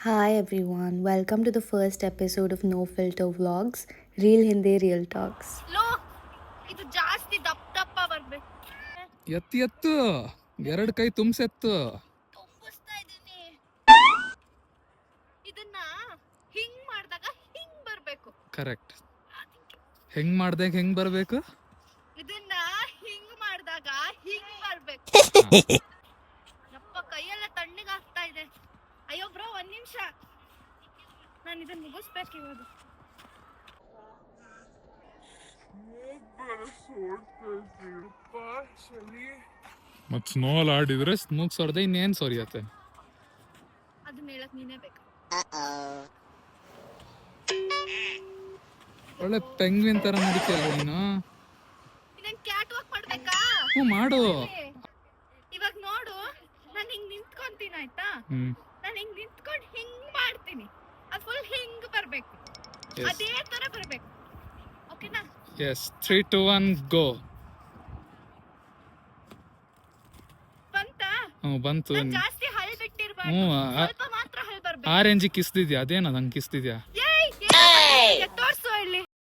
Hi everyone, welcome to the first episode of No Filter Vlogs, Real Hindi Real Talks. Low ಇದು ಜಾಸ್ತಿ ದಪ್ಪ ದಪ್ಪ ಬರ್ಬೇಕು. ಎತ್ತು ಎರಡು ಕೈ ತುಂಬಿಸೆತ್ತು. ತುಂಬಿಸ್ತಾ ಇದೀನಿ. ಇದನ್ನ ಹಿಂಗ್ ಮಾಡಿದಾಗ ಹಿಂಗ್ ಬರ್ಬೇಕು. ಕರೆಕ್ಟ್. ಹೆಂಗ್ ಮಾಡ್ದಾಗ ಹೆಂಗ್ ಬರ್ಬೇಕು? ಇದನ್ನ ಹಿಂಗ್ ಮಾಡಿದಾಗ ಹಿಂಗ್ ಬರ್ಬೇಕು. ಯಪ್ಪ ಕೈಯೆಲ್ಲ ತಣ್ಣಗಾಗ್ತಾ ಇದೆ. ಅಯ್ಯೋ ಬ್ರೋ ಒಂದ್ ನಿಮಿಷ, ನಾನು ಇದನ್ನ ಮುಗಿಸ್ಬೇಕು ಇವಾಗ. ಮತ್ ಸ್ನೋಲ್ ಆಡಿದ್ರೆ ಸ್ಮೂಕ್ ಸೊರ್ದೆ ಇನ್ನೇನ್ ಸೊರಿಯತ್ತೆ. ಅದನ್ನ ಹೇಳಕ್ ನೀನೇ ಬೇಕು. ಒಳ್ಳೆ ಪೆಂಗ್ವಿನ್ ತರ ನಡೀತಿಯಲ್ಲ ನೀನು. ಇದನ್ನ ಕ್ಯಾಟ್ ವಾಕ್ ಮಾಡ್ಬೇಕಾ? ಹ್ಞೂ ಮಾಡು. ಇವಾಗ ನೋಡು, ನಾನು ಹಿಂಗ್ ನಿಂತ್ಕೊಂತೀನಿ ಆಯ್ತಾ? ನಾನು ಹಿಂಗ್ ನಿಂತ್ಕೊಂಡು ಹಿಂಗ್ ಮಾಡ್ತೀನಿ, ಅದು ಫುಲ್ ಹಿಂಗ್ ಬರ್ಬೇಕು. ಅದೇ ತರ ಬರ್ಬೇಕು. ಓಕೆನಾ? ಎಸ್ 3 2 1 ಗೋ. ಬಂತಾ? ಬಂತು. ಜಾಸ್ತಿ ಹಲ್ ಬಿಟ್ಟಿರ್ಬಾರ್ದು, ಹ್ಞೂ ಸ್ವಲ್ಪ ಮಾತ್ರ ಹಲ್ ಬರ್ಬೇಕು. ಆರೆಂಜ್ ಕಿಸ್ದಿದ್ಯಾ? ಅದೇನದು ಹಂಗೆ ಕಿಸ್ದಿದ್ಯಾ?